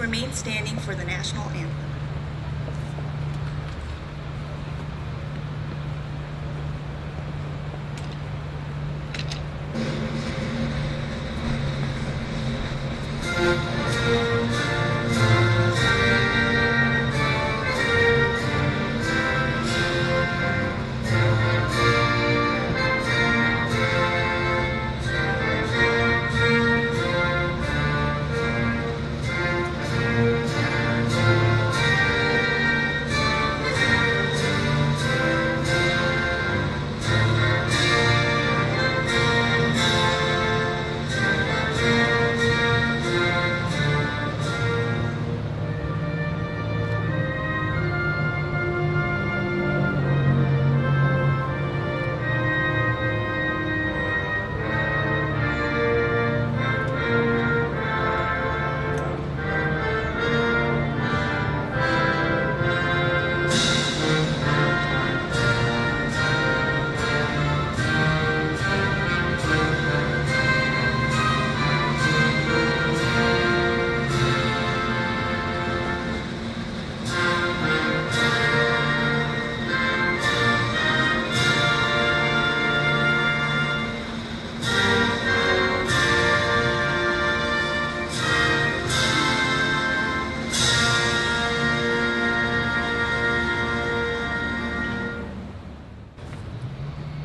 remain standing for the national anthem.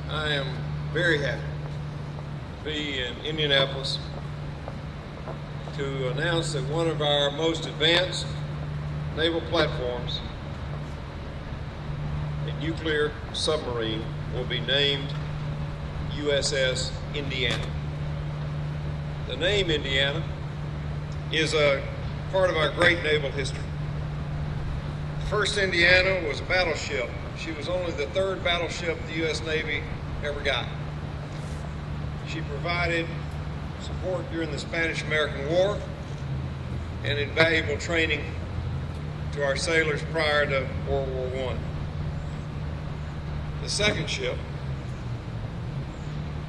I am very happy to be in Indianapolis to announce that one of our most advanced naval platforms, a nuclear submarine, will be named USS Indiana. The name Indiana is a part of our great naval history. The first Indiana was a battleship. She was only the third battleship the U.S. Navy ever got. She provided support during the Spanish-American War and invaluable training to our sailors prior to World War I. The second ship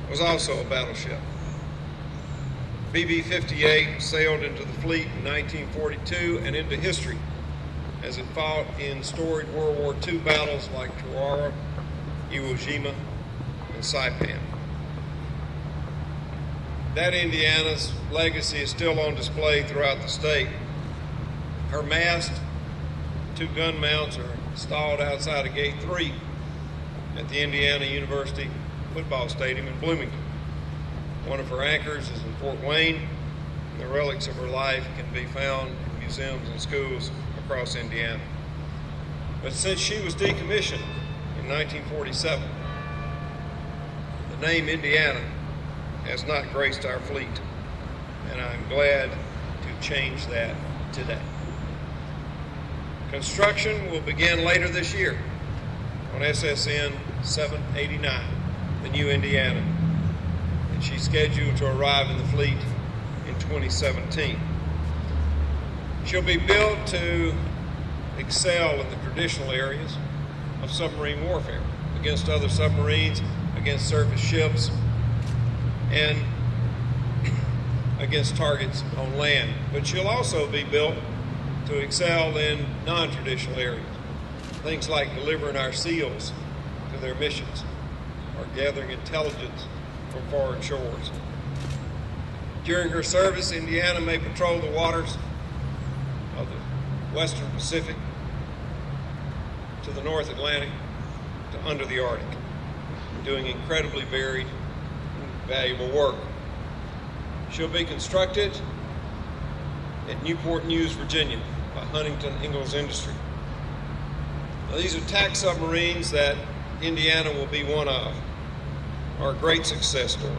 was also a battleship. BB-58 sailed into the fleet in 1942 and into history as it fought in storied World War II battles like Tarawa, Iwo Jima, and Saipan. That Indiana's legacy is still on display throughout the state. Her mast, 2 gun mounts are installed outside of Gate 3 at the Indiana University football stadium in Bloomington. One of her anchors is in Fort Wayne, and the relics of her life can be found in museums and schools across Indiana. But since she was decommissioned in 1947, the name Indiana has not graced our fleet, and I'm glad to change that today. Construction will begin later this year on SSN 789, the new Indiana, and she's scheduled to arrive in the fleet in 2017. She'll be built to excel in the traditional areas of submarine warfare against other submarines, against surface ships, and against targets on land. But she'll also be built to excel in non-traditional areas, things like delivering our SEALs to their missions or gathering intelligence from foreign shores. During her service, Indiana may patrol the waters of the Western Pacific to the North Atlantic to under the Arctic, doing incredibly varied and valuable work. She'll be constructed at Newport News, Virginia by Huntington Ingalls Industry. Now, these attack submarines that Indiana will be one of are a great success story.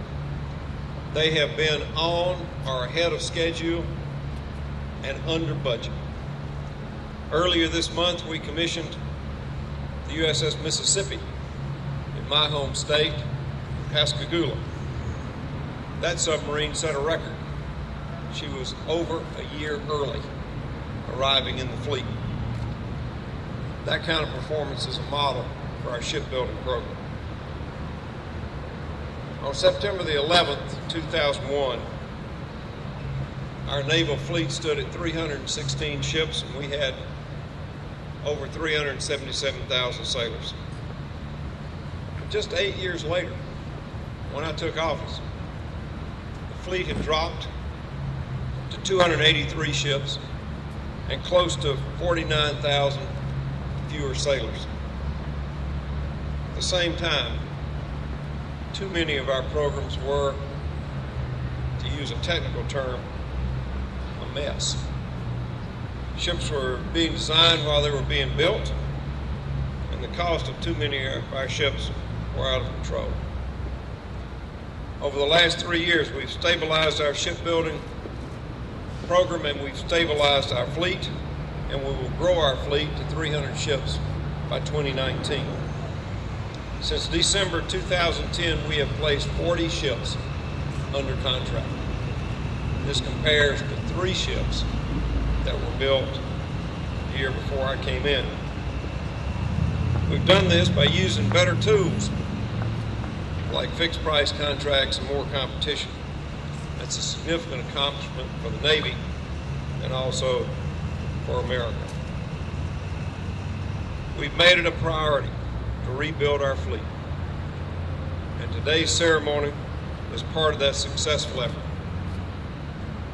They have been on or ahead of schedule and under budget. Earlier this month, we commissioned the USS Mississippi in my home state, Pascagoula. That submarine set a record. She was over a year early arriving in the fleet. That kind of performance is a model for our shipbuilding program. On September the 11th, 2001, our naval fleet stood at 316 ships, and we had over 377,000 sailors. But just 8 years later, when I took office, the fleet had dropped to 283 ships and close to 49,000 fewer sailors. At the same time, too many of our programs were, to use a technical term, a mess. Ships were being designed while they were being built, and the cost of too many of our ships were out of control. Over the last 3 years, we've stabilized our shipbuilding program, and we've stabilized our fleet, and we will grow our fleet to 300 ships by 2019. Since December 2010, we have placed 40 ships under contract. This compares to 3 ships that were built the year before I came in. We've done this by using better tools like fixed price contracts and more competition. That's a significant accomplishment for the Navy and also for America. We've made it a priority to rebuild our fleet, and today's ceremony is part of that successful effort.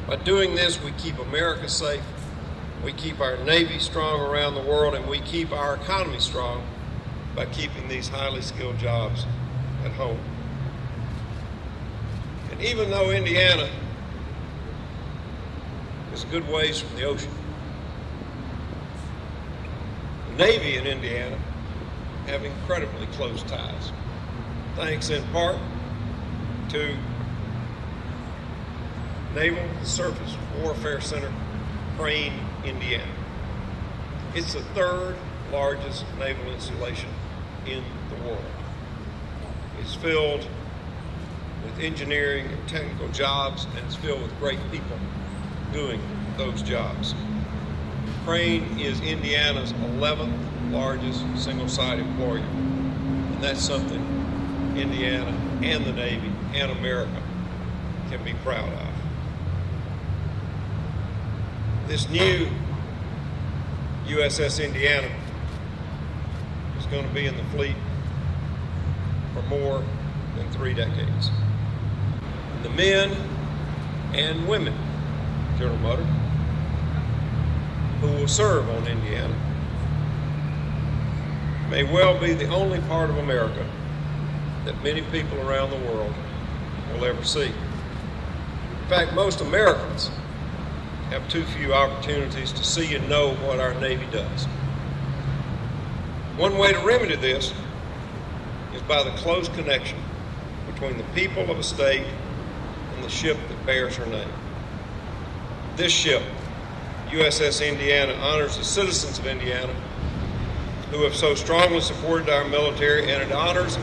By doing this, we keep America safe, we keep our Navy strong around the world, and we keep our economy strong by keeping these highly skilled jobs at home. And even though Indiana is a good ways from the ocean, the Navy in Indiana have incredibly close ties, thanks in part to Naval Surface Warfare Center, Crane, Indiana. It's the 3rd largest naval installation in the world. It's filled with engineering and technical jobs, and it's filled with great people doing those jobs. Crane is Indiana's 11th largest single-site employer, and that's something Indiana and the Navy and America can be proud of. This new USS Indiana is going to be in the fleet for more than 3 decades. The men and women, General Mutter, who will serve on Indiana may well be the only part of America that many people around the world will ever see. In fact, most Americans have too few opportunities to see and know what our Navy does. One way to remedy this is by the close connection between the people of a state and the ship that bears her name. This ship, USS Indiana, honors the citizens of Indiana who have so strongly supported our military, and it honors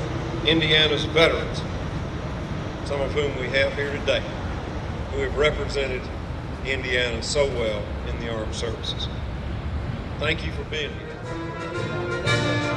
Indiana's veterans, some of whom we have here today, who have represented Indiana so well in the armed services. Thank you for being here.